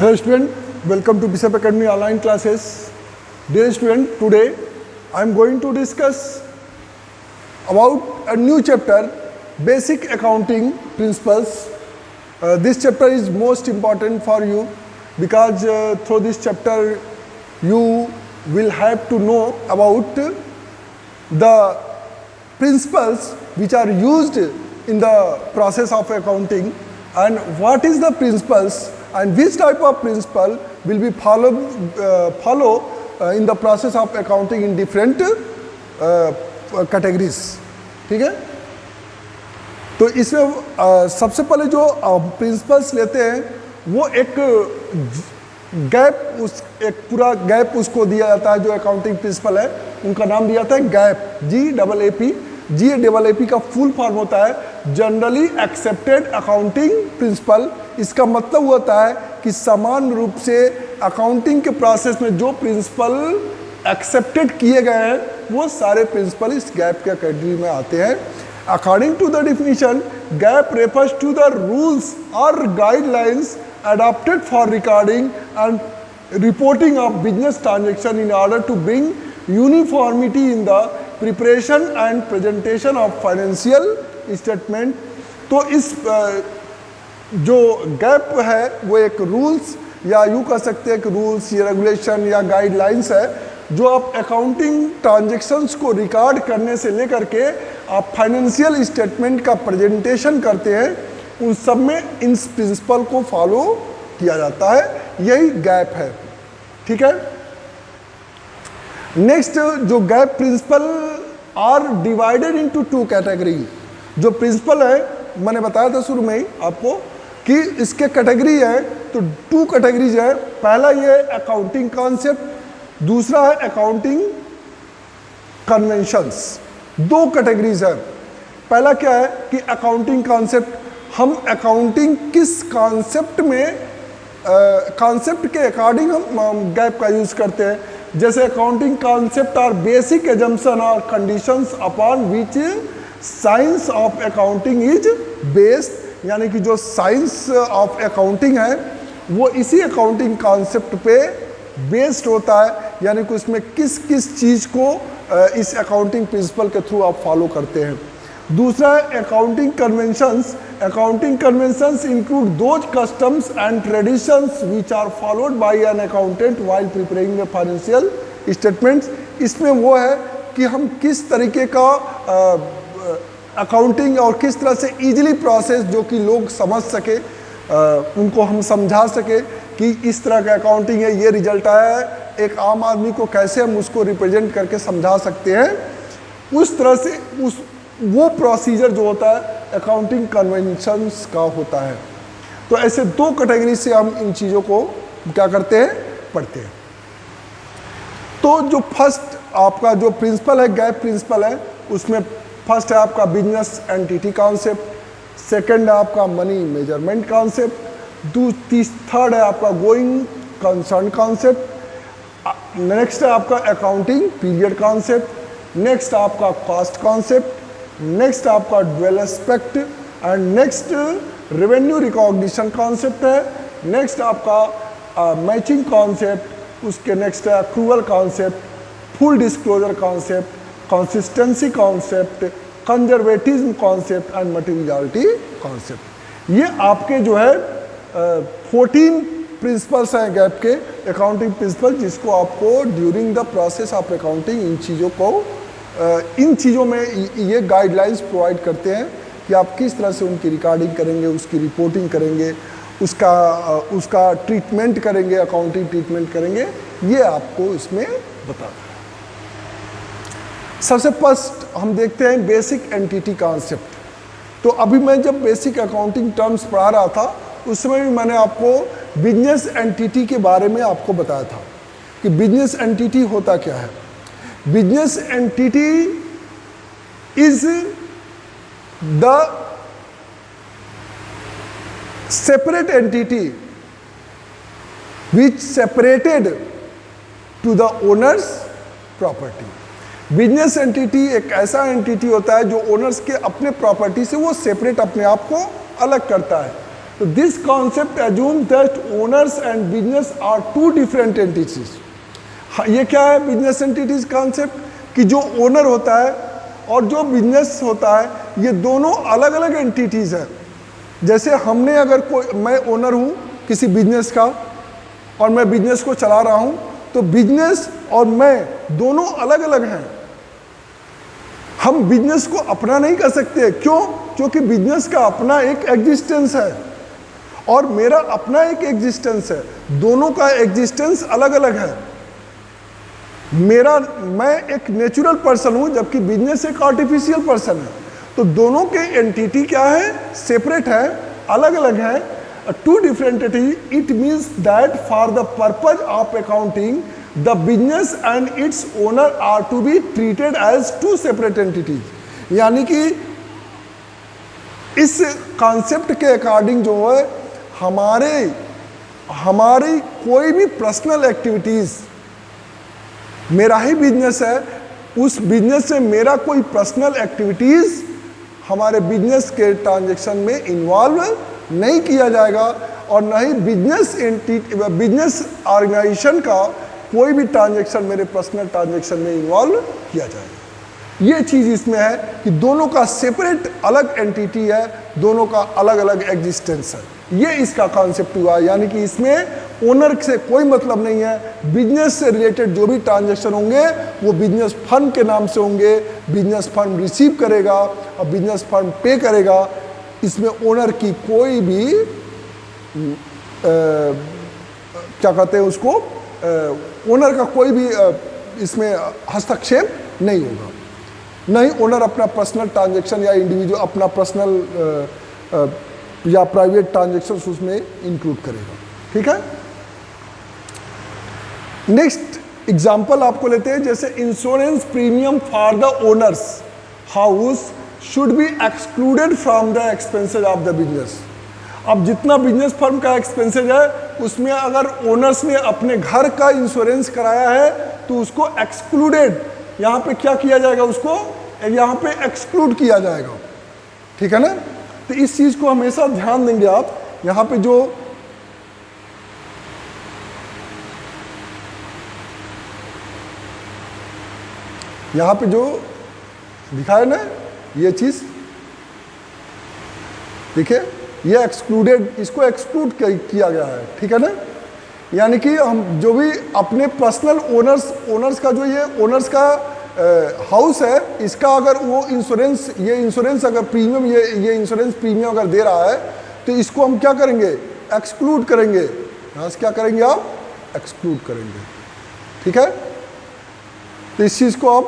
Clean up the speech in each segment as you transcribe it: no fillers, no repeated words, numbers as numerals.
Hello student, welcome to Bishop Academy online classes. Dear student, today I am going to discuss about a new chapter, Basic Accounting Principles. This chapter is most important for you because through this chapter you will have to know about the principles which are used in the process of accounting and what is the principles and which type of principle will be follow in the process of accounting in different categories. ठीक है, तो इसमें सबसे पहले जो principles लेते हैं वो एक गैप एक पूरा गैप उसको दिया जाता है. जो अकाउंटिंग प्रिंसिपल है उनका नाम दिया जाता है गैप, GAAP का फुल फॉर्म होता है जनरली एक्सेप्टेड अकाउंटिंग प्रिंसिपल. इसका मतलब होता है कि समान रूप से अकाउंटिंग के प्रोसेस में जो प्रिंसिपल एक्सेप्टेड किए गए हैं वो सारे प्रिंसिपल इस गैप के कैटेगरी में आते हैं. According to the definition, GAAP refers to the rules और guidelines adopted for recording and reporting of business transaction in order to bring uniformity in the preparation and presentation of financial statement. तो इस जो gap है वो एक rules या यूँ कह सकते हैं कि रूल्स या रेगुलेशन या गाइडलाइंस है जो आप अकाउंटिंग ट्रांजेक्शन्स को रिकॉर्ड करने से लेकर के आप फाइनेंशियल स्टेटमेंट का प्रेजेंटेशन करते हैं, उन सब में इन प्रिंसिपल को फॉलो किया जाता है. यही गैप है. ठीक है. नेक्स्ट, जो GAAP principle are divided into two category. जो प्रिंसिपल है मैंने बताया था शुरू में ही आपको कि इसके कैटेगरी है, तो टू कैटेगरीज है. पहला ये अकाउंटिंग कॉन्सेप्ट, दूसरा है अकाउंटिंग कन्वेंशंस. दो कैटेगरीज है. पहला क्या है कि अकाउंटिंग कॉन्सेप्ट, हम अकाउंटिंग किस कॉन्सेप्ट में कॉन्सेप्ट के अकॉर्डिंग हम गैप का यूज़ करते हैं. जैसे accounting concept are basic assumption और conditions upon which science of accounting is based. यानी कि जो साइंस ऑफ अकाउंटिंग है वो इसी अकाउंटिंग कॉन्सेप्ट पे बेस्ड होता है. यानी कि उसमें किस किस चीज़ को इस अकाउंटिंग प्रिंसिपल के थ्रू आप फॉलो करते हैं. दूसरा है accounting conventions. Accounting conventions include those customs and traditions which are followed by an accountant while preparing the financial statements. इसमें वो है कि हम किस तरीके का अकाउंटिंग और किस तरह से इजीली प्रोसेस जो कि लोग समझ सके, उनको हम समझा सके कि इस तरह का अकाउंटिंग है, ये रिजल्ट आया है, एक आम आदमी को कैसे हम उसको रिप्रेजेंट करके समझा सकते हैं. उस तरह से वो प्रोसीजर जो होता है अकाउंटिंग कन्वेंशंस का होता है. तो ऐसे दो कैटेगरी से हम इन चीज़ों को क्या करते हैं, पढ़ते हैं. तो जो फर्स्ट आपका जो प्रिंसिपल है गैप प्रिंसिपल है, उसमें फर्स्ट है आपका बिजनेस एंटिटी कॉन्सेप्ट, सेकंड है आपका मनी मेजरमेंट कॉन्सेप्ट, थर्ड है आपका गोइंग कंसर्न कॉन्सेप्ट, नेक्स्ट है आपका अकाउंटिंग पीरियड कॉन्सेप्ट, नेक्स्ट आपका कॉस्ट कॉन्सेप्ट, नेक्स्ट आपका dual aspect and next revenue recognition concept है, नेक्स्ट आपका मैचिंग कॉन्सेप्ट, उसके नेक्स्ट है accrual concept, full disclosure concept, consistency concept, conservatism concept and materiality concept. ये आपके जो है 14 प्रिंसिपल्स हैं गैप के अकाउंटिंग प्रिंसिपल, जिसको आपको during the process of accounting इन चीज़ों में ये गाइडलाइंस प्रोवाइड करते हैं कि आप किस तरह से उनकी रिकॉर्डिंग करेंगे, उसकी रिपोर्टिंग करेंगे, उसका ट्रीटमेंट करेंगे, अकाउंटिंग ट्रीटमेंट करेंगे. ये आपको इसमें बताता है. सबसे फर्स्ट हम देखते हैं बेसिक एंटिटी कॉन्सेप्ट. तो अभी मैं जब बेसिक अकाउंटिंग टर्म्स पढ़ा रहा था उस समय भी मैंने आपको बिजनेस एंटिटी के बारे में आपको बताया था कि बिजनेस एंटिटी होता क्या है. Business entity is the separate entity which separated to the owners property. Business entity एक ऐसा एंटिटी होता है जो ओनर्स के अपने प्रॉपर्टी से वो सेपरेट अपने आप को अलग करता है. तो this concept assume that owners and business are two different entities. ये क्या है बिजनेस एंटिटीज कॉन्सेप्ट कि जो ओनर होता है और जो बिजनेस होता है ये दोनों अलग अलग एंटिटीज हैं। जैसे हमने अगर मैं ओनर हूँ किसी बिजनेस का और मैं बिजनेस को चला रहा हूँ, तो बिजनेस और मैं दोनों अलग अलग हैं। हम बिजनेस को अपना नहीं कर सकते, क्यों? क्योंकि बिजनेस का अपना एक एग्जिस्टेंस है और मेरा अपना एक एग्जिस्टेंस है, दोनों का एग्जिस्टेंस अलग अलग है। मैं एक नेचुरल पर्सन हूं जबकि बिजनेस एक आर्टिफिशियल पर्सन है, तो दोनों के एंटिटी क्या है? सेपरेट है, अलग अलग है, two different entity. It means that for the purpose of accounting the business and its owner are to be treated as two separate entities. यानी कि इस कॉन्सेप्ट के अकॉर्डिंग जो है हमारी कोई भी पर्सनल एक्टिविटीज, मेरा ही बिजनेस है, उस बिजनेस से मेरा कोई पर्सनल एक्टिविटीज हमारे बिजनेस के ट्रांजैक्शन में इन्वॉल्व नहीं किया जाएगा और न ही बिजनेस ऑर्गेनाइजेशन का कोई भी ट्रांजैक्शन मेरे पर्सनल ट्रांजैक्शन में इन्वॉल्व किया जाएगा। ये चीज़ इसमें है कि दोनों का सेपरेट अलग एंटिटी है, दोनों का अलग अलग एग्जिस्टेंस है। ये इसका कॉन्सेप्ट हुआ, यानी कि इसमें ओनर से कोई मतलब नहीं है। बिजनेस से रिलेटेड जो भी ट्रांजैक्शन होंगे वो बिजनेस फंड के नाम से होंगे, बिजनेस फंड रिसीव करेगा और बिजनेस फंड पे करेगा। इसमें ओनर की कोई भी क्या कहते हैं उसको, ओनर का कोई भी इसमें हस्तक्षेप नहीं होगा। नहीं ओनर अपना पर्सनल ट्रांजैक्शन या इंडिविजुअल अपना पर्सनल या प्राइवेट ट्रांजैक्शन उसमें इंक्लूड करेगा। ठीक है, नेक्स्ट एग्जांपल आपको लेते हैं। जैसे insurance premium for the owners house should be excluded from the expenses of the business. अब जितना बिजनेस फर्म का एक्सपेंसेस है उसमें अगर ओनर्स ने अपने घर का इंश्योरेंस कराया है तो उसको एक्सक्लूडेड, यहाँ पे क्या किया जाएगा, उसको यहाँ पे एक्सक्लूड किया जाएगा। ठीक है ना, तो इस चीज को हमेशा ध्यान देंगे आप। यहाँ पे जो दिखाया ना ये चीज, देखिए ये एक्सक्लूडेड, इसको एक्सक्लूड किया गया है। ठीक है ना, यानी कि हम जो भी अपने पर्सनल ओनर्स का जो ये ओनर्स का हाउस है, इसका अगर वो ये इंश्योरेंस अगर प्रीमियम ये इंश्योरेंस प्रीमियम अगर दे रहा है तो इसको हम क्या करेंगे, एक्सक्लूड करेंगे। यहाँ से क्या करेंगे आप, एक्सक्लूड करेंगे। ठीक है, तो इस चीज को आप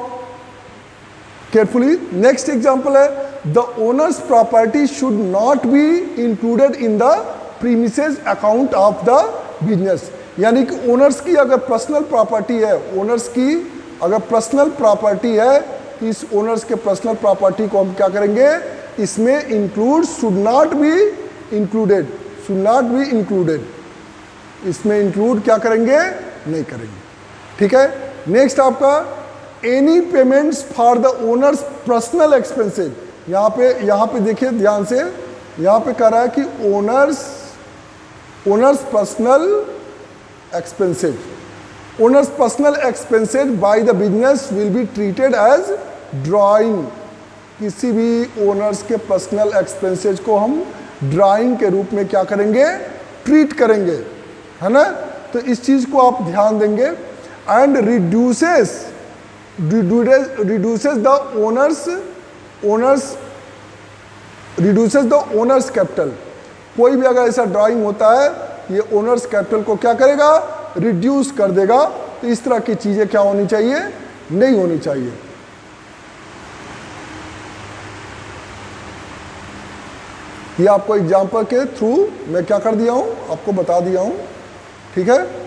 केयरफुली। नेक्स्ट एग्जांपल है the owners property should not be included in the premises account of the business. यानी कि ओनर्स की अगर पर्सनल प्रॉपर्टी है, ओनर्स की अगर पर्सनल प्रॉपर्टी है, इस ओनर्स के पर्सनल प्रॉपर्टी को हम क्या करेंगे, इसमें include should not be included, इसमें इंक्लूड क्या करेंगे, नहीं करेंगे। ठीक है, नेक्स्ट आपका any payments for the owners personal expenses. यहाँ पे देखिए ध्यान से, यहाँ पे कह रहा है कि owners personal expenses by the business will be treated as drawing. किसी भी ओनर्स के पर्सनल एक्सपेंसेस को हम ड्राइंग के रूप में क्या करेंगे, ट्रीट करेंगे, है ना। तो इस चीज को आप ध्यान देंगे। And reduces the owners capital. कोई भी अगर ऐसा ड्राइंग होता है ये ओनर्स कैपिटल को क्या करेगा, रिड्यूस कर देगा। तो इस तरह की चीजें क्या होनी चाहिए, नहीं होनी चाहिए। ये आपको एग्जाम्पल के थ्रू मैं क्या कर दिया हूं, आपको बता दिया हूं। ठीक है,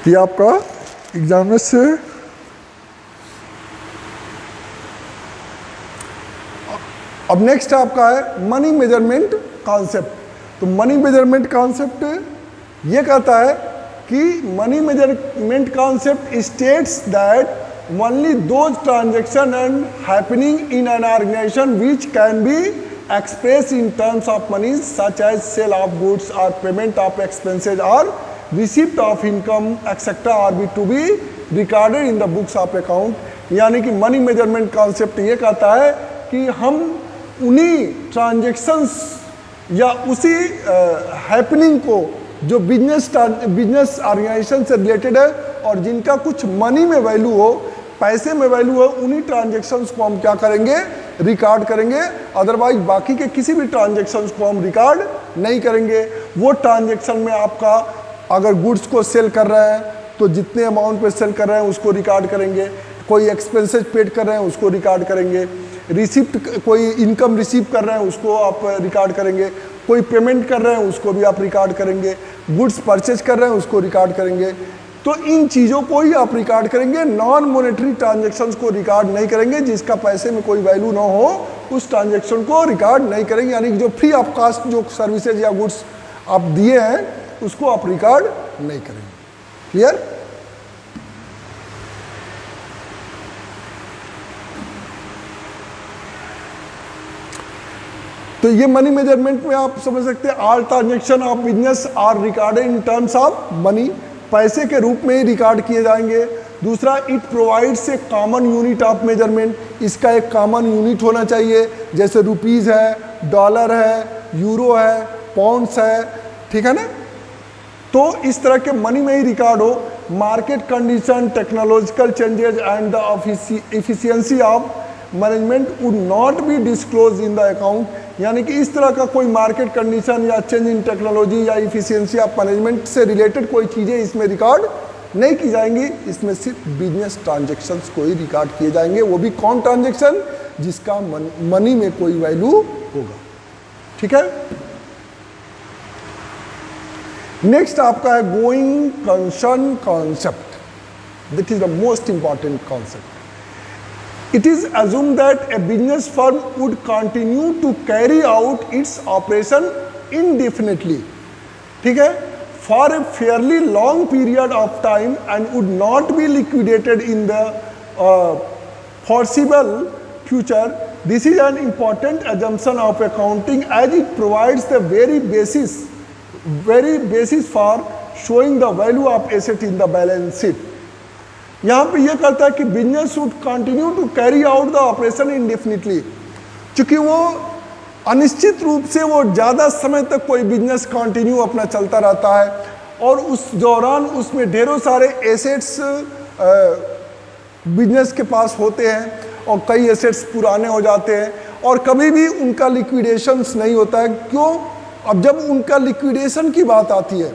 ये आपका एग्जाम में से अब नेक्स्ट आपका है मनी मेजरमेंट कॉन्सेप्ट। तो मनी मेजरमेंट कॉन्सेप्ट ये कहता है कि money measurement concept states that only those transaction and happening in an organization which can be expressed in terms of money such as sale of goods or payment of expenses or receipt of income etc are to be recorded in the books of account। यानी कि money measurement concept ये कहता है कि हम उन्हीं transactions या उसी हैपनिंग को जो बिजनेस ऑर्गेनाइजेशन से रिलेटेड है और जिनका कुछ मनी में वैल्यू हो, पैसे में वैल्यू हो, उन्हीं ट्रांजेक्शन्स को हम क्या करेंगे, रिकॉर्ड करेंगे। अदरवाइज बाकी के किसी भी ट्रांजेक्शन्स को हम रिकॉर्ड नहीं करेंगे। वो ट्रांजेक्शन में आपका अगर गुड्स को सेल कर रहे हैं तो जितने अमाउंट पे सेल कर रहे हैं उसको रिकॉर्ड करेंगे, कोई एक्सपेंसेस पेड कर रहे हैं उसको रिकॉर्ड करेंगे, रिसिप्ट कोई इनकम रिसीव कर रहे हैं उसको आप रिकॉर्ड करेंगे, कोई पेमेंट कर रहे हैं उसको भी आप रिकॉर्ड करेंगे, गुड्स परचेज कर रहे हैं उसको रिकॉर्ड करेंगे। तो इन चीज़ों को ही आप रिकॉर्ड करेंगे, नॉन मॉनेटरी ट्रांजैक्शंस को रिकॉर्ड नहीं करेंगे। जिसका पैसे में कोई वैल्यू ना हो उस ट्रांजैक्शन को रिकॉर्ड नहीं करेंगे। यानी कि जो फ्री ऑफ कास्ट जो सर्विसेज या गुड्स आप दिए हैं उसको आप रिकॉर्ड नहीं करेंगे। क्लियर? तो ये मनी मेजरमेंट में आप समझ सकते हैं all transaction of business are recorded in terms of money, पैसे के रूप में ही रिकॉर्ड किए जाएंगे। दूसरा, it provides a common unit of measurement, इसका एक कॉमन यूनिट होना चाहिए, जैसे रुपीज़ है, डॉलर है, यूरो है, पाउंड्स है, ठीक है ना। तो इस तरह के मनी में ही रिकॉर्ड हो। Market condition, technological changes and the efficiency of management would not be disclose in the account. यानी कि इस तरह का कोई मार्केट कंडीशन या चेंज इन टेक्नोलॉजी या इफिशियंसी ऑफ मैनेजमेंट से रिलेटेड कोई चीज़ें इसमें रिकॉर्ड नहीं की जाएंगी। इसमें सिर्फ बिजनेस ट्रांजैक्शंस को ही रिकॉर्ड किए जाएंगे, वो भी कौन ट्रांजैक्शन, जिसका मनी में कोई वैल्यू होगा। ठीक है। नेक्स्ट आपका है going concern concept. This is the most important concept. It is assumed that a business firm would continue to carry out its operation indefinitely, ठीक है, for a fairly long period of time and would not be liquidated in the foreseeable future. This is an important assumption of accounting as it provides the very basis for showing the value of asset in the balance sheet. यहाँ पे ये कहता है कि business should continue to carry out the operation indefinitely, क्योंकि वो अनिश्चित रूप से वो ज़्यादा समय तक कोई बिजनेस कंटिन्यू अपना चलता रहता है और उस दौरान उसमें ढेरों सारे एसेट्स बिजनेस के पास होते हैं और कई एसेट्स पुराने हो जाते हैं और कभी भी उनका लिक्विडेशंस नहीं होता है। क्यों? अब जब उनका लिक्विडेशन की बात आती है,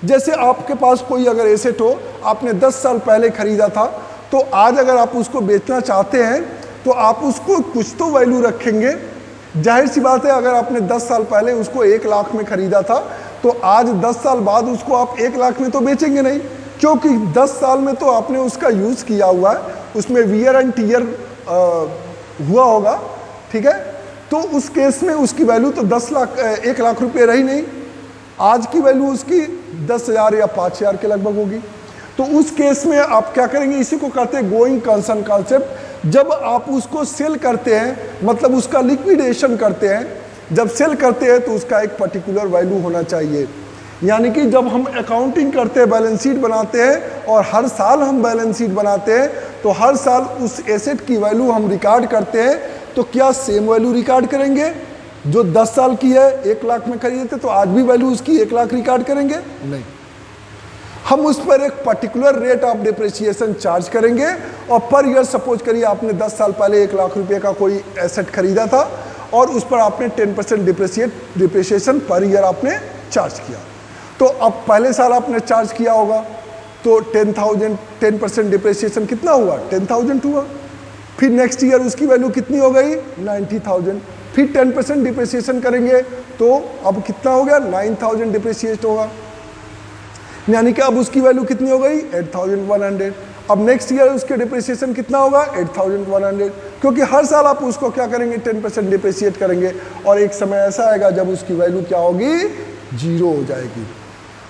जैसे आपके पास कोई अगर एसेट हो, आपने 10 साल पहले खरीदा था, तो आज अगर आप उसको बेचना चाहते हैं तो आप उसको कुछ तो वैल्यू रखेंगे। जाहिर सी बात है, अगर आपने 10 साल पहले उसको 1 लाख में खरीदा था तो आज 10 साल बाद उसको आप 1 लाख में तो बेचेंगे नहीं, क्योंकि 10 साल में तो आपने उसका यूज़ किया हुआ है, उसमें वियर एंड टीयर हुआ होगा। ठीक है। तो उस केस में उसकी वैल्यू तो 1 लाख रुपये रही नहीं, आज की वैल्यू उसकी 10,000 या 5,000 के लगभग होगी। तो उस केस में आप क्या करेंगे, इसी को कहते हैं गोइंग कंसर्न कॉन्सेप्ट। जब आप उसको सेल करते हैं, मतलब उसका लिक्विडेशन करते हैं, जब सेल करते हैं तो उसका एक पर्टिकुलर वैल्यू होना चाहिए। यानी कि जब हम अकाउंटिंग करते हैं, बैलेंस शीट बनाते हैं और हर साल हम बैलेंस शीट बनाते हैं, तो हर साल उस एसेट की वैल्यू हम रिकॉर्ड करते हैं। तो क्या सेम वैल्यू रिकॉर्ड करेंगे? जो 10 साल की है 1 लाख में खरीदे थे तो आज भी वैल्यू उसकी 1 लाख रिकॉर्ड करेंगे? नहीं। हम उस पर एक particular rate of depreciation charge करेंगे और पर ईयर, सपोज करिए आपने 10 साल पहले 1 लाख रुपए का कोई एसेट खरीदा था और उस पर आपने 10% डिप्रिसिएशन पर ईयर आपने चार्ज किया। तो अब पहले साल आपने चार्ज किया होगा तो 10% डिप्रिसिएशन कितना हुआ? 10,000 हुआ। फिर नेक्स्ट ईयर उसकी वैल्यू कितनी हो गई? 90,000। फिर 10% डिप्रिसिएशन करेंगे तो अब कितना हो गया? 9,000 डिप्रिसिएट होगा। यानी कि अब उसकी वैल्यू कितनी हो गई? 8,100। अब नेक्स्ट ईयर उसके डिप्रिसिएशन कितना होगा 8100, क्योंकि हर साल आप उसको क्या करेंगे 10% डिप्रिसिएट करेंगे, और एक समय ऐसा आएगा जब उसकी वैल्यू क्या होगी 0 हो जाएगी।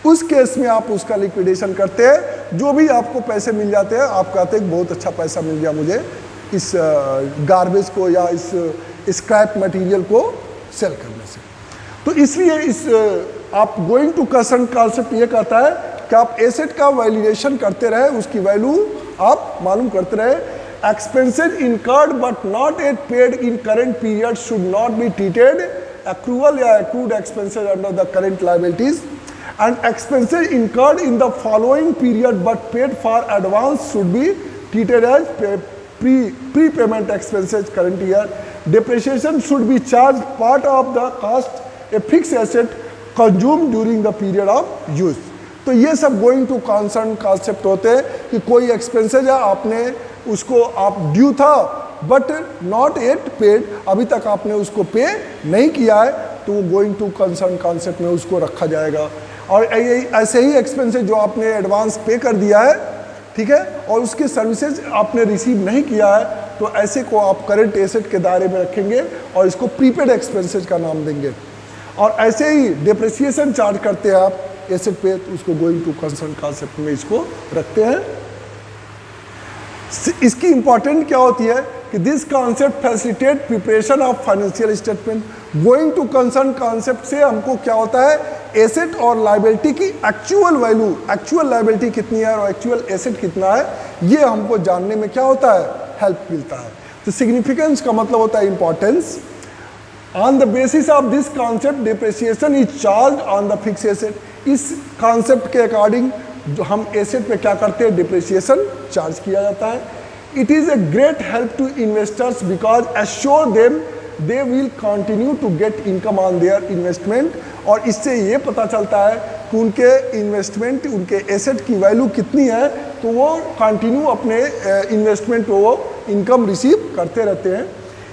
उस केस में आप उसका लिक्विडेशन करते हैं, जो भी आपको पैसे मिल जाते हैं आप कहते हैं बहुत अच्छा पैसा मिल गया मुझे इस गार्बेज को या इस स्क्रैप मटेरियल को सेल करने से। तो इसलिए इस आप गोइंग टू कंसर्न कॉन्सेप्ट ये कहता है कि आप एसेट का वैल्यूएशन करते रहे, उसकी वैल्यू आप मालूम करते रहे। Expenses incurred but not yet paid in current period should not be treated accrual या accrued expenses under the current liabilities, and expenses incurred in the following period but paid for advance should be treated as prepayment expenses current year. Depreciation should be charged part of the cost a fixed asset consumed during the period of use. तो ये सब going to concern concept होते हैं कि कोई expenses है आपने उसको आप ड्यू था बट नॉट एट पेड, अभी तक आपने उसको पे नहीं किया है, तो वो गोइंग टू कंसर्न कॉन्सेप्ट में उसको रखा जाएगा। और ऐसे ही एक्सपेंसेज जो आपने एडवांस पे कर दिया है, ठीक है, और उसके सर्विसेज आपने रिसीव नहीं किया है, तो ऐसे को आप करंट एसेट के दायरे में रखेंगे और इसको प्रीपेड एक्सपेंसेज का नाम देंगे। और ऐसे ही डिप्रिसिएशन चार्ज करते हैं आप एसेट पे, तो उसको गोइंग टू कंसर्न कॉन्सेप्ट में इसको रखते हैं। इसकी इंपॉर्टेंट क्या होती है कि this concept facilitate preparation of financial statement. Going to concern concept से हमको क्या होता है, एसेट और लायबिलिटी की एक्चुअल वैल्यू, एक्चुअल लायबिलिटी कितनी है और एक्चुअल एसेट कितना है, ये हमको जानने में क्या होता है, हेल्प मिलता है। तो सिग्निफिकेंस का मतलब होता है importance. On the basis of this concept depreciation is charge on the fix asset. इस कॉन्सेप्ट के अकॉर्डिंग जो हम एसेट पे क्या करते हैं, डिप्रिसिएशन चार्ज किया जाता है। It is a great help to investors because assure them they will continue to get income on their investment. और इससे ये पता चलता है कि उनके इन्वेस्टमेंट, उनके एसेट की वैल्यू कितनी है, तो वो कंटिन्यू अपने इन्वेस्टमेंट वो इनकम रिसीव करते रहते हैं।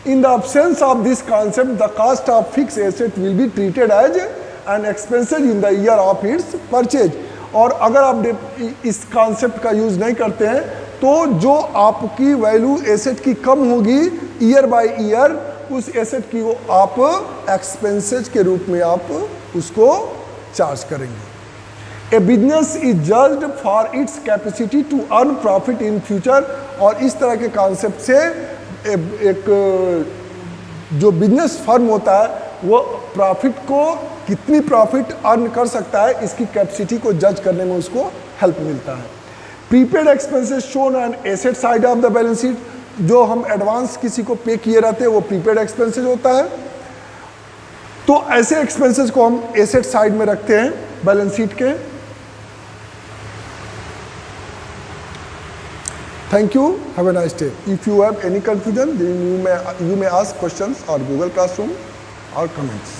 In the absence of this concept the cost of fix asset will be treated as an expenses in the year of its purchase. और अगर आप इस कॉन्सेप्ट का यूज़ नहीं करते हैं तो जो आपकी वैल्यू एसेट की कम होगी ईयर बाय ईयर, उस एसेट की वो आप एक्सपेंसेज के रूप में आप उसको चार्ज करेंगे। A business is judged for its capacity to earn profit in future. और इस तरह के कॉन्सेप्ट से एक जो बिजनेस फर्म होता है वो प्रॉफिट को, कितनी प्रॉफिट अर्न कर सकता है, इसकी कैपेसिटी को जज करने में उसको हेल्प मिलता है। Prepaid expenses shown on asset side of the balance sheet. जो हम एडवांस किसी को पे किए रहते हैं वो प्रीपेड एक्सपेंसेस होता है। तो ऐसे एक्सपेंसेस को हम एसेट साइड में रखते हैं बैलेंस शीट के। Thank you, have a nice day. If you have any confusion, you may ask questions or Google Classroom or comments.